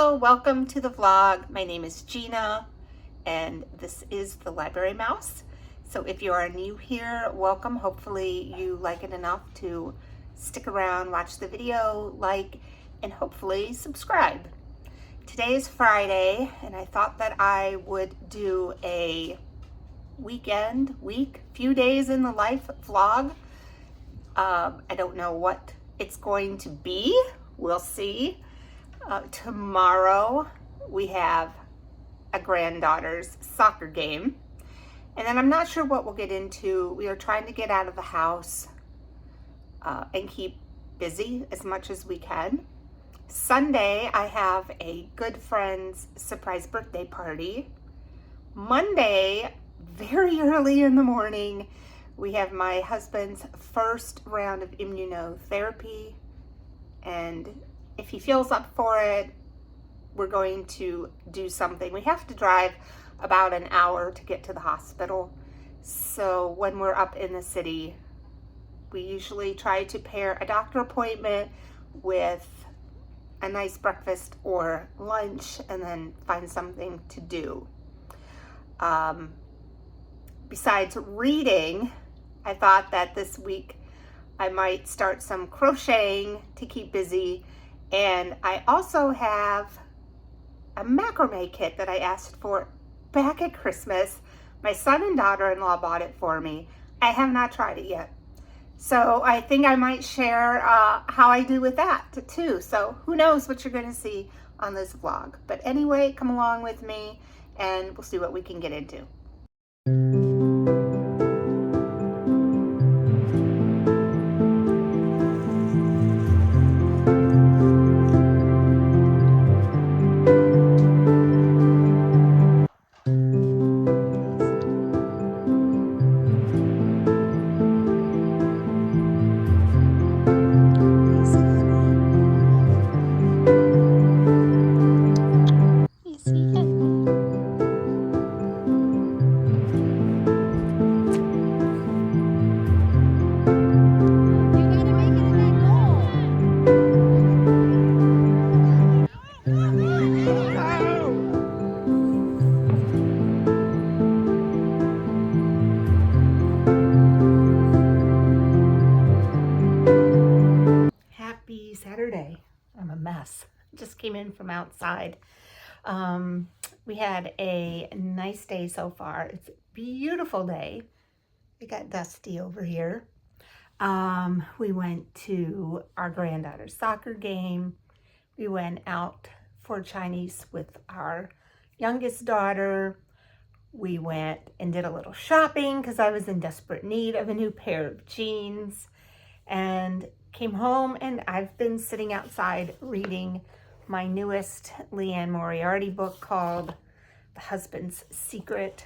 Hello, welcome to the vlog. My name is Gina and this is the Library Mouse. So if you are new here, welcome. Hopefully you like it enough to stick around, watch the video, like, and hopefully subscribe. Today is Friday and I thought that I would do a few days in the life vlog. I don't know what it's going to be. We'll see. Tomorrow we have a granddaughter's soccer game, and then I'm not sure what we'll get into. We are trying to get out of the house and keep busy as much as we can. Sunday I have a good friend's surprise birthday party. Monday, very early in the morning, we have my husband's first round of immunotherapy, and if he feels up for it, we're going to do something. We have to drive about an hour to get to the hospital. So when we're up in the city, we usually try to pair a doctor appointment with a nice breakfast or lunch and then find something to do. Besides reading, I thought that this week I might start some crocheting to keep busy. And I also have a macrame kit that I asked for back at Christmas. My son and daughter-in-law bought it for me. I have not tried it yet. So I think I might share how I do with that too. So who knows what you're going to see on this vlog. But anyway, come along with me and we'll see what we can get into. Saturday. I'm a mess. Just came in from outside. We had a nice day so far. It's a beautiful day. It got dusty over here. We went to our granddaughter's soccer game. We went out for Chinese with our youngest daughter. We went and did a little shopping because I was in desperate need of a new pair of jeans, and came home, and I've been sitting outside reading my newest Liane Moriarty book called The Husband's Secret.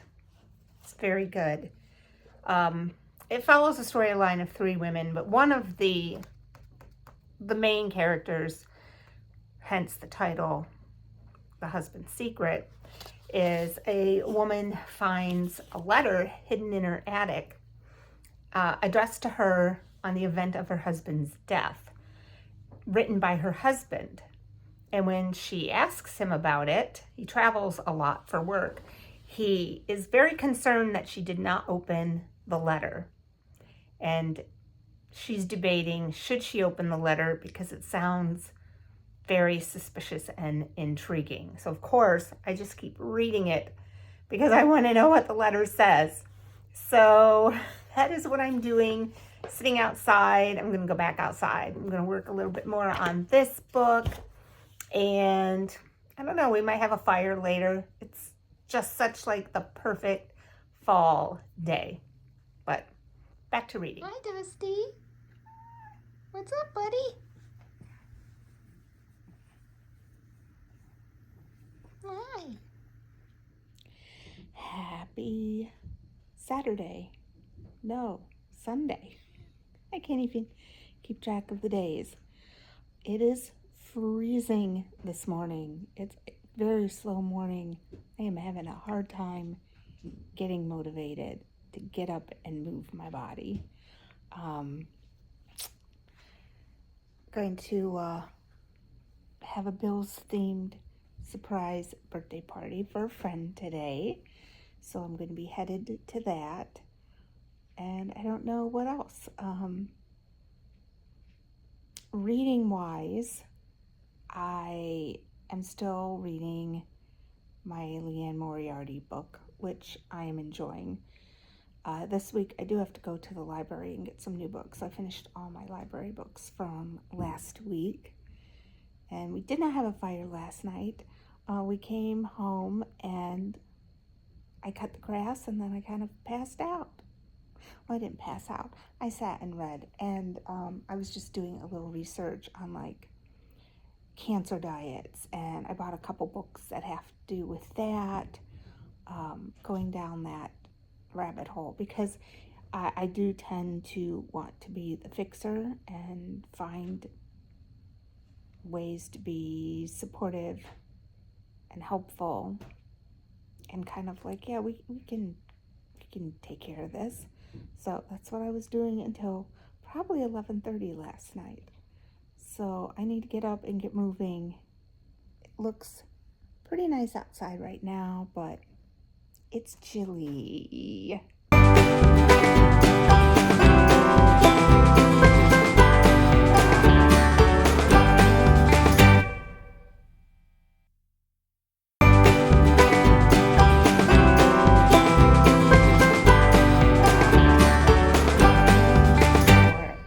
It's very good. It follows a storyline of three women, but one of the main characters, hence the title, The Husband's Secret, is a woman finds a letter hidden in her attic addressed to her on the event of her husband's death, written by her husband. And when she asks him about it, he travels a lot for work. He is very concerned that she did not open the letter. And she's debating, should she open the letter, because it sounds very suspicious and intriguing. So of course, I just keep reading it because I want to know what the letter says. So that is what I'm doing. Sitting outside. I'm going to go back outside. I'm going to work a little bit more on this book, and I don't know, we might have a fire later. It's just such like the perfect fall day. But back to reading. Hi, Dusty. What's up, buddy? Hi. Happy Saturday. No, Sunday. I can't even keep track of the days. It is freezing this morning. It's a very slow morning. I am having a hard time getting motivated to get up and move my body. Going to have a Bills themed surprise birthday party for a friend today. So I'm going to be headed to that. And I don't know what else. Reading wise, I am still reading my Liane Moriarty book, which I am enjoying. This week I do have to go to the library and get some new books. I finished all my library books from last week. And we did not have a fire last night. We came home and I cut the grass and then I kind of passed out. Well, I didn't pass out. I sat and read, and I was just doing a little research on like cancer diets, and I bought a couple books that have to do with that, going down that rabbit hole, because I do tend to want to be the fixer and find ways to be supportive and helpful and kind of like, yeah, we can take care of this. So that's what I was doing until probably 11:30 last night. So I need to get up and get moving. It looks pretty nice outside right now, but it's chilly.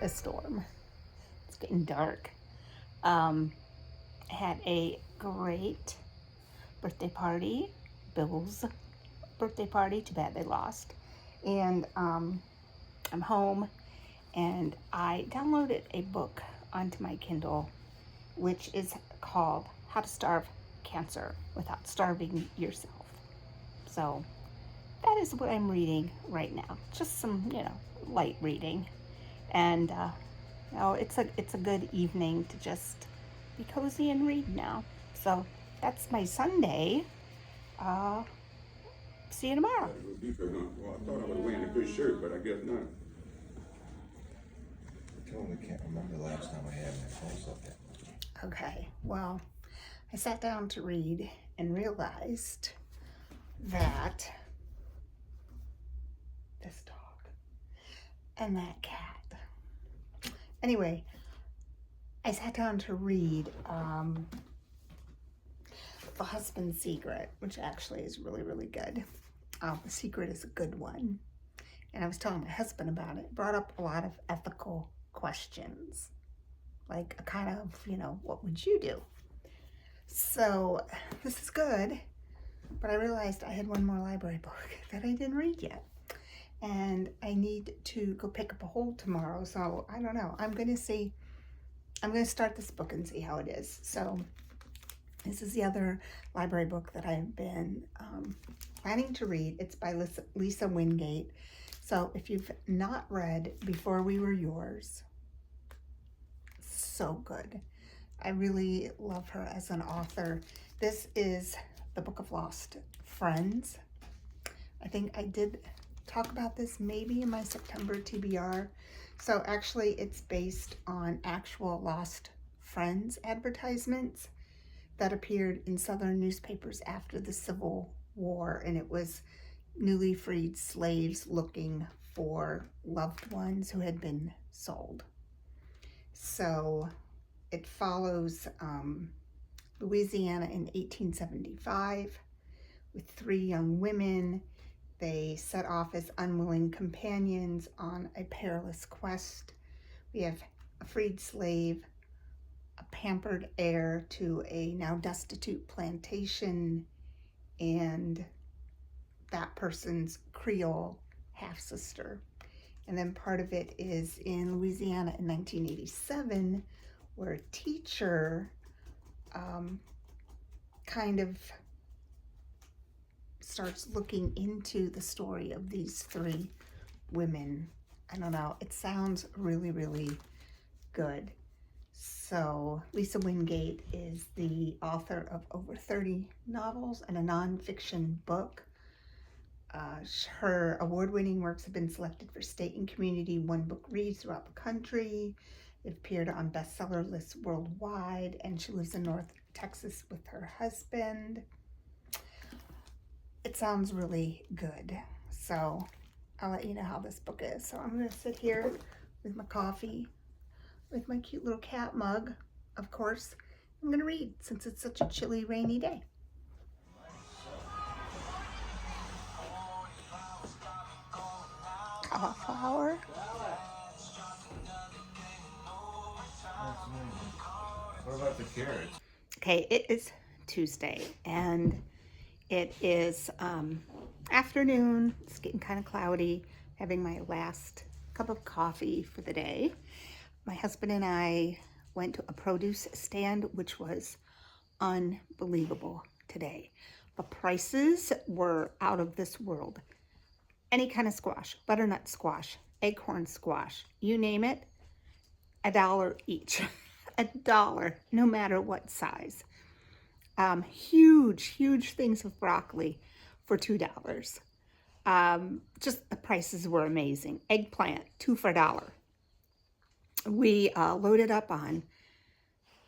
A storm. It's getting dark. Had a great birthday party. Bill's birthday party. Too bad they lost. And I'm home, and I downloaded a book onto my Kindle, which is called How to Starve Cancer Without Starving Yourself. So that is what I'm reading right now. Just some, light reading. And it's a good evening to just be cozy and read now. So that's my Sunday. See you tomorrow. Well, I thought I was wearing a good shirt, but I guess not. I totally can't remember the last time I had my pulse up that much. Okay, well, I sat down to read and realized that this dog and that cat. Anyway, I sat down to read The Husband's Secret, which actually is really, really good. The Secret is a good one. And I was telling my husband about it. It brought up a lot of ethical questions. Like a kind of, what would you do? So this is good. But I realized I had one more library book that I didn't read yet. And I need to go pick up a hold tomorrow. So I don't know. I'm going to start this book and see how it is. So this is the other library book that I've been planning to read. It's by Lisa Wingate. So if you've not read Before We Were Yours, so good. I really love her as an author. This is the Book of Lost Friends. I think I did talk about this maybe in my September TBR. So actually it's based on actual Lost Friends advertisements that appeared in Southern newspapers after the Civil War, and it was newly freed slaves looking for loved ones who had been sold. So it follows Louisiana in 1875 with 3 young women. They set off as unwilling companions on a perilous quest. We have a freed slave, a pampered heir to a now destitute plantation, and that person's Creel half-sister. And then part of it is in Louisiana in 1987, where a teacher kind of starts looking into the story of these 3 women. I don't know, it sounds really, really good. So Lisa Wingate is the author of over 30 novels and a nonfiction book. Her award-winning works have been selected for state and community one-book reads throughout the country. They've appeared on bestseller lists worldwide, and she lives in North Texas with her husband. It sounds really good. So I'll let you know how this book is. So I'm going to sit here with my coffee, with my cute little cat mug, of course. I'm going to read since it's such a chilly, rainy day. Cauliflower. What about the carrots? Okay, it is Tuesday and it is afternoon. It's getting kind of cloudy. Having my last cup of coffee for the day. My husband and I went to a produce stand, which was unbelievable today. The prices were out of this world. Any kind of squash, butternut squash, acorn squash, you name it, $1 each. $1, no matter what size. Huge things of broccoli for $2. Just the prices were amazing. Eggplant, 2 for $1. We loaded up on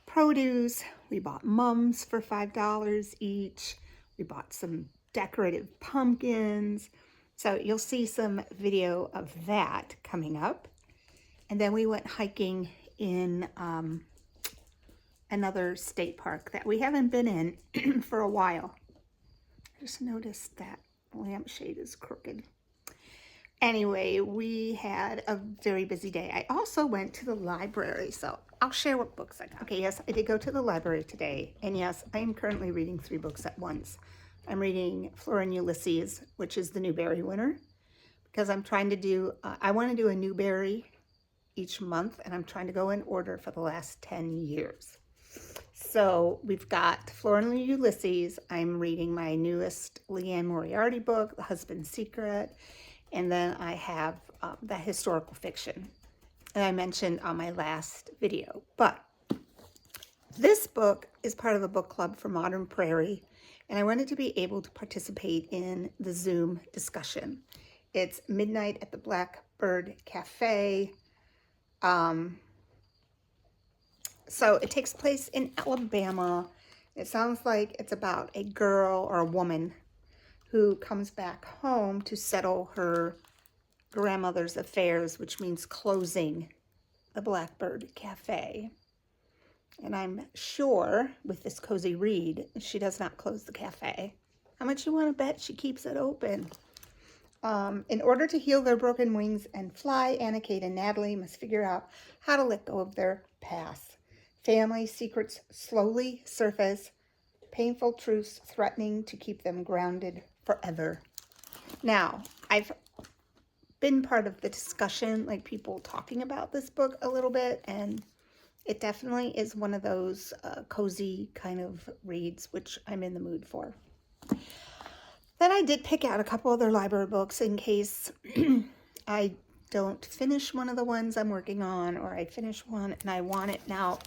produce. We bought mums for $5 each. We bought some decorative pumpkins. So you'll see some video of that coming up. And then we went hiking in another state park that we haven't been in for a while. Just noticed that lampshade is crooked. Anyway, we had a very busy day. I also went to the library, so I'll share what books I got. Okay, yes, I did go to the library today, and yes, I am currently reading 3 books at once. I'm reading Flora and Ulysses, which is the Newbery winner, because I'm trying to do, I want to do a Newbery each month, and I'm trying to go in order for the last 10 years. So we've got Flora and Ulysses. I'm reading my newest Liane Moriarty book, The Husband's Secret, and then I have the historical fiction that I mentioned on my last video. But this book is part of a book club for Modern Prairie, and I wanted to be able to participate in the Zoom discussion. It's midnight at the Blackbird Cafe. So it takes place in Alabama. It sounds like it's about a girl or a woman who comes back home to settle her grandmother's affairs, which means closing the Blackbird Cafe. And I'm sure with this cozy read, she does not close the cafe. How much you want to bet she keeps it open? In order to heal their broken wings and fly, Anna, Kate, and Natalie must figure out how to let go of their past. Family secrets slowly surface, painful truths threatening to keep them grounded forever. Now, I've been part of the discussion, like people talking about this book a little bit, and it definitely is one of those cozy kind of reads, which I'm in the mood for. Then I did pick out a couple other library books in case I don't finish one of the ones I'm working on, or I finish one and I want it. Now,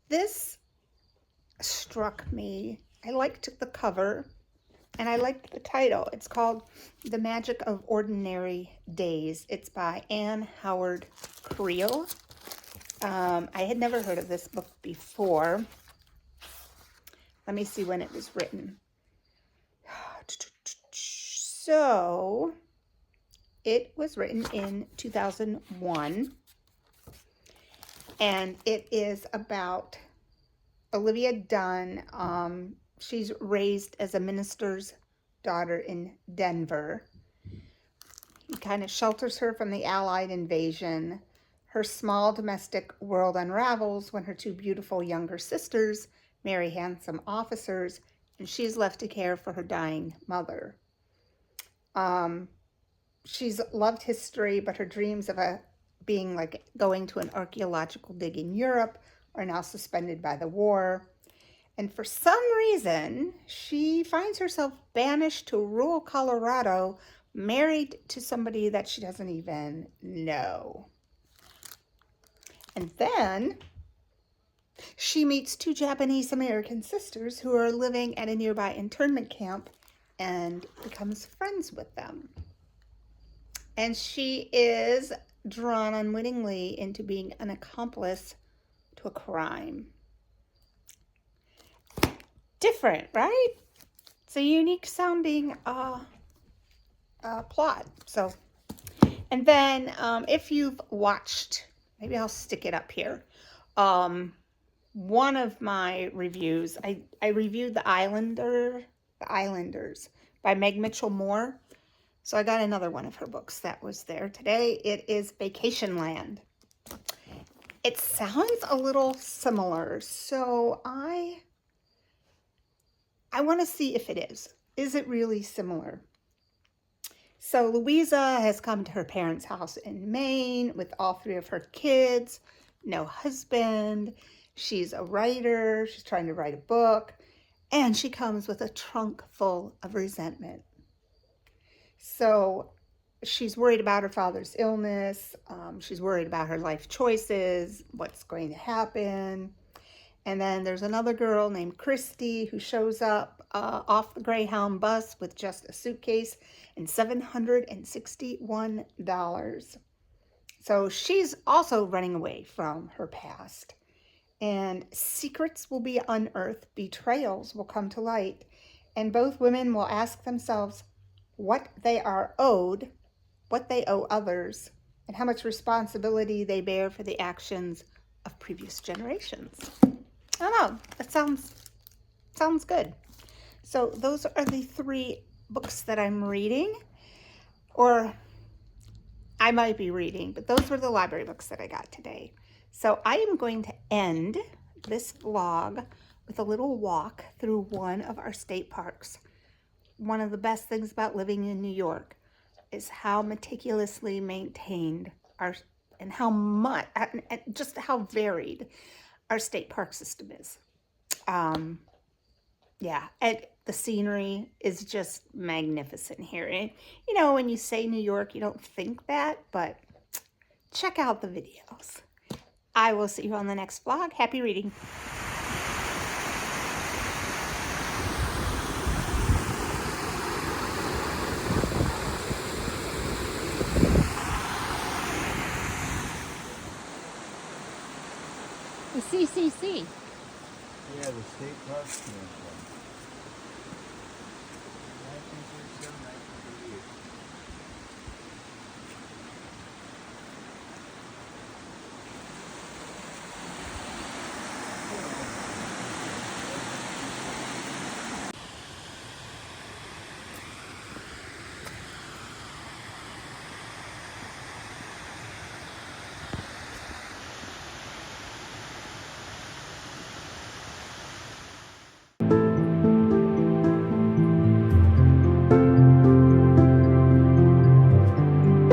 this struck me. I liked the cover and I liked the title. It's called The Magic of Ordinary Days. It's by Anne Howard Creel. I had never heard of this book before. Let me see when it was written. So, it was written in 2001, and it is about Olivia Dunn. She's raised as a minister's daughter in Denver. He kind of shelters her from the Allied invasion. Her small domestic world unravels when her 2 beautiful younger sisters marry handsome officers, and she's left to care for her dying mother. She's loved history, but her dreams of being like going to an archaeological dig in Europe are now suspended by the war. And for some reason, she finds herself banished to rural Colorado, married to somebody that she doesn't even know. And then she meets 2 Japanese American sisters who are living at a nearby internment camp and becomes friends with them. And she is drawn unwittingly into being an accomplice to a crime. different, right? It's a unique sounding plot. So, and then if you've watched, maybe I'll stick it up here. One of my reviews, I reviewed The Islanders by Meg Mitchell-Moore. So I got another one of her books that was there today. It is Vacationland. It sounds a little similar, so I want to see if it is. Is it really similar? So Louisa has come to her parents' house in Maine with all 3 of her kids, no husband. She's a writer. She's trying to write a book, and she comes with a trunk full of resentment. So she's worried about her father's illness. She's worried about her life choices, what's going to happen. And then there's another girl named Christy who shows up off the Greyhound bus with just a suitcase and $761. So she's also running away from her past. And secrets will be unearthed, betrayals will come to light, and both women will ask themselves what they are owed, what they owe others, and how much responsibility they bear for the actions of previous generations. I don't know, that sounds good. So those are the 3 books that I'm reading, or I might be reading, but those were the library books that I got today. So I am going to end this vlog with a little walk through one of our state parks. One of the best things about living in New York is how meticulously maintained and how much, and just how varied our state park system is. Yeah, and the scenery is just magnificent here. And, you know, when you say New York, you don't think that, but check out the videos. I will see you on the next vlog. Happy reading. The CCC. Yeah, the state park commission.